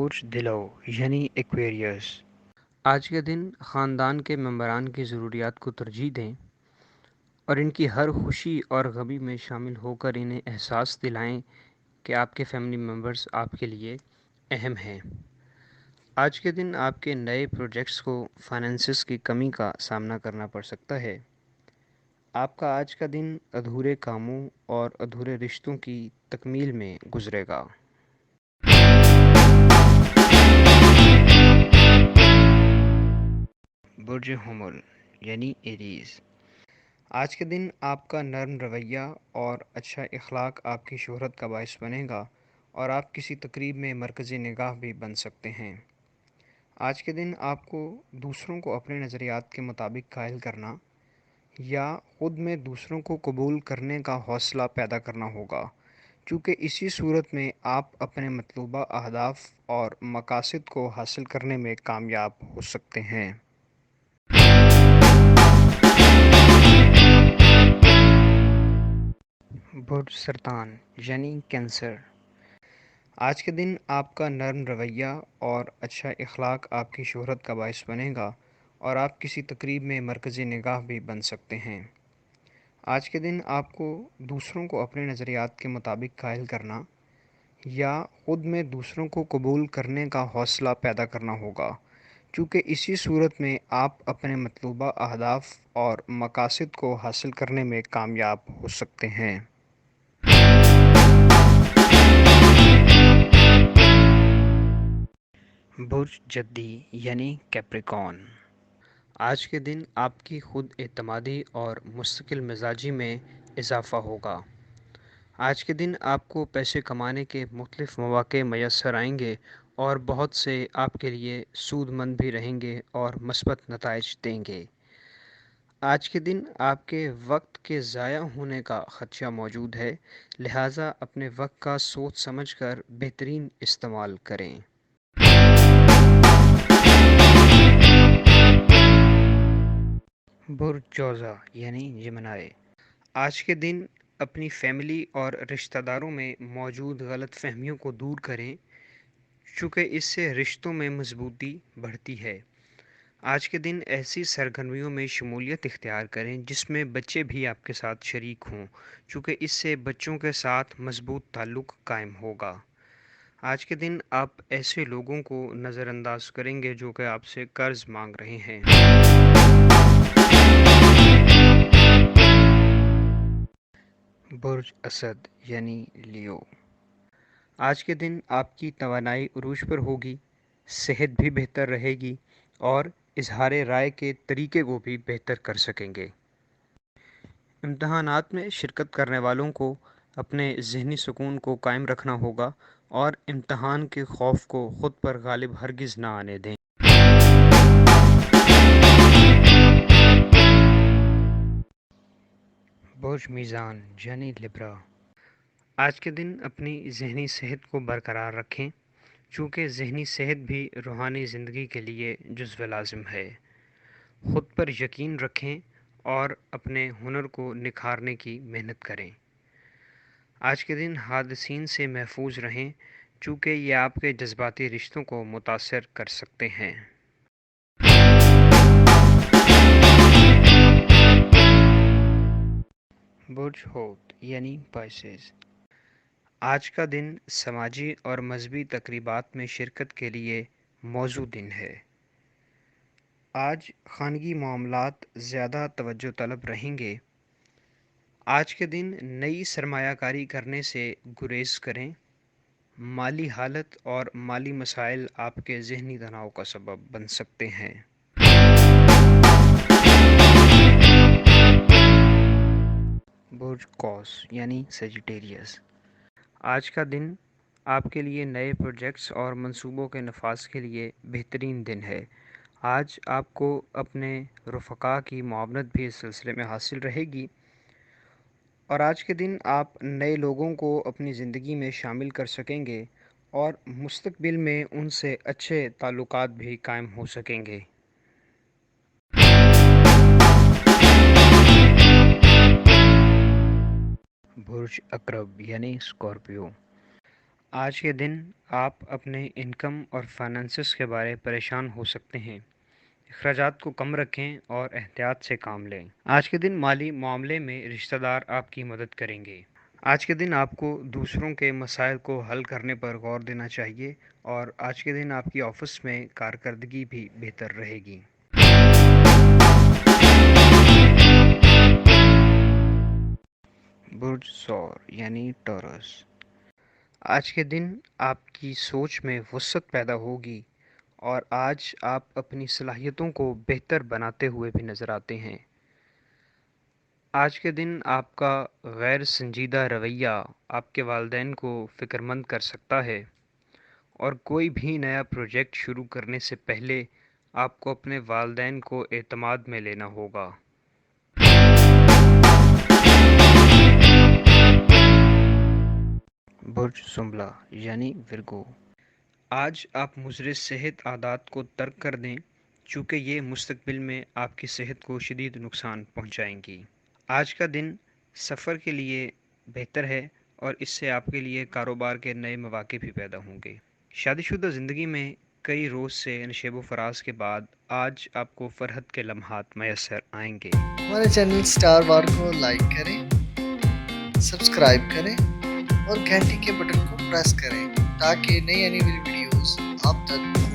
برج دلو یعنی ایکویریس۔ آج کے دن خاندان کے ممبران کی ضروریات کو ترجیح دیں اور ان کی ہر خوشی اور غمی میں شامل ہو کر انہیں احساس دلائیں کہ آپ کے فیملی ممبرز آپ کے لیے اہم ہیں۔ آج کے دن آپ کے نئے پروجیکٹس کو فائنانسز کی کمی کا سامنا کرنا پڑ سکتا ہے۔ آپ کا آج کا دن ادھورے کاموں اور ادھورے رشتوں کی تکمیل میں گزرے گا۔ برج حمل یعنی ایریز۔ آج کے دن آپ کا نرم رویہ اور اچھا اخلاق آپ کی شہرت کا باعث بنے گا اور آپ کسی تقریب میں مرکزی نگاہ بھی بن سکتے ہیں۔ آج کے دن آپ کو دوسروں کو اپنے نظریات کے مطابق قائل کرنا یا خود میں دوسروں کو قبول کرنے کا حوصلہ پیدا کرنا ہوگا، چونکہ اسی صورت میں آپ اپنے مطلوبہ اہداف اور مقاصد کو حاصل کرنے میں کامیاب ہو سکتے ہیں۔ برج سرطان یعنی کینسر۔ آج کے دن آپ کا نرم رویہ اور اچھا اخلاق آپ کی شہرت کا باعث بنے گا اور آپ کسی تقریب میں مرکزی نگاہ بھی بن سکتے ہیں۔ آج کے دن آپ کو دوسروں کو اپنے نظریات کے مطابق قائل کرنا یا خود میں دوسروں کو قبول کرنے کا حوصلہ پیدا کرنا ہوگا، چونکہ اسی صورت میں آپ اپنے مطلوبہ اہداف اور مقاصد کو حاصل کرنے میں کامیاب ہو سکتے ہیں۔ برج جدی یعنی کیپریکون۔ آج کے دن آپ کی خود اعتمادی اور مستقل مزاجی میں اضافہ ہوگا۔ آج کے دن آپ کو پیسے کمانے کے مختلف مواقع میسر آئیں گے اور بہت سے آپ کے لیے سود مند بھی رہیں گے اور مثبت نتائج دیں گے۔ آج کے دن آپ کے وقت کے ضائع ہونے کا خدشہ موجود ہے، لہٰذا اپنے وقت کا سوچ سمجھ کر بہترین استعمال کریں۔ برج جوزا یعنی جمنائے۔ آج کے دن اپنی فیملی اور رشتہ داروں میں موجود غلط فہمیوں کو دور کریں، چونکہ اس سے رشتوں میں مضبوطی بڑھتی ہے۔ آج کے دن ایسی سرگرمیوں میں شمولیت اختیار کریں جس میں بچے بھی آپ کے ساتھ شریک ہوں، چونکہ اس سے بچوں کے ساتھ مضبوط تعلق قائم ہوگا۔ آج کے دن آپ ایسے لوگوں کو نظر انداز کریں گے جو کہ آپ سے قرض مانگ رہے ہیں۔ برج اسد یعنی لیو۔ آج کے دن آپ کی توانائی عروج پر ہوگی، صحت بھی بہتر رہے گی اور اظہار رائے کے طریقے کو بھی بہتر کر سکیں گے۔ امتحانات میں شرکت کرنے والوں کو اپنے ذہنی سکون کو قائم رکھنا ہوگا اور امتحان کے خوف کو خود پر غالب ہرگز نہ آنے دیں۔ برج میزان یعنی لبرا۔ آج کے دن اپنی ذہنی صحت کو برقرار رکھیں، چونکہ ذہنی صحت بھی روحانی زندگی کے لیے جزو لازم ہے۔ خود پر یقین رکھیں اور اپنے ہنر کو نکھارنے کی محنت کریں۔ آج کے دن حادثین سے محفوظ رہیں، چونکہ یہ آپ کے جذباتی رشتوں کو متاثر کر سکتے ہیں۔ برج حوت یعنی پائسیز۔ آج کا دن سماجی اور مذہبی تقریبات میں شرکت کے لیے موزوں دن ہے۔ آج خانگی معاملات زیادہ توجہ طلب رہیں گے۔ آج کے دن نئی سرمایہ کاری کرنے سے گریز کریں۔ مالی حالت اور مالی مسائل آپ کے ذہنی تناؤ کا سبب بن سکتے ہیں۔ برج قوس یعنی سیجیٹیریس۔ آج کا دن آپ کے لیے نئے پروجیکٹس اور منصوبوں کے نفاذ کے لیے بہترین دن ہے۔ آج آپ کو اپنے رفقاء کی معاونت بھی اس سلسلے میں حاصل رہے گی اور آج کے دن آپ نئے لوگوں کو اپنی زندگی میں شامل کر سکیں گے اور مستقبل میں ان سے اچھے تعلقات بھی قائم ہو سکیں گے۔ برج عقرب یعنی اسکارپیو۔ آج کے دن آپ اپنے انکم اور فائنانسز کے بارے پریشان ہو سکتے ہیں۔ اخراجات کو کم رکھیں اور احتیاط سے کام لیں۔ آج کے دن مالی معاملے میں رشتہ دار آپ کی مدد کریں گے۔ آج کے دن آپ کو دوسروں کے مسائل کو حل کرنے پر غور دینا چاہیے اور آج کے دن آپ کی آفس میں کارکردگی بھی بہتر رہے گی۔ برج ثور یعنی ٹورس، آج کے دن آپ کی سوچ میں وسعت پیدا ہوگی اور آج آپ اپنی صلاحیتوں کو بہتر بناتے ہوئے بھی نظر آتے ہیں۔ آج کے دن آپ کا غیر سنجیدہ رویہ آپ کے والدین کو فکر مند کر سکتا ہے اور کوئی بھی نیا پروجیکٹ شروع کرنے سے پہلے آپ کو اپنے والدین کو اعتماد میں لینا ہوگا۔ برج زملہ یعنی ورگو، آج آپ مضر صحت عادات کو ترک کر دیں چونکہ یہ مستقبل میں آپ کی صحت کو شدید نقصان پہنچائیں گی۔ آج کا دن سفر کے لیے بہتر ہے اور اس سے آپ کے لیے کاروبار کے نئے مواقع بھی پیدا ہوں گے۔ شادی شدہ زندگی میں کئی روز سے نشیب و فراز کے بعد آج آپ کو فرحت کے لمحات میسر آئیں گے۔ ہمارے چینل سٹار وار کو لائک کریں، سبسکرائب کریں اور گھنٹی کے بٹن کو پریس کریں تاکہ نئی آنے والی ویڈیوز آپ تک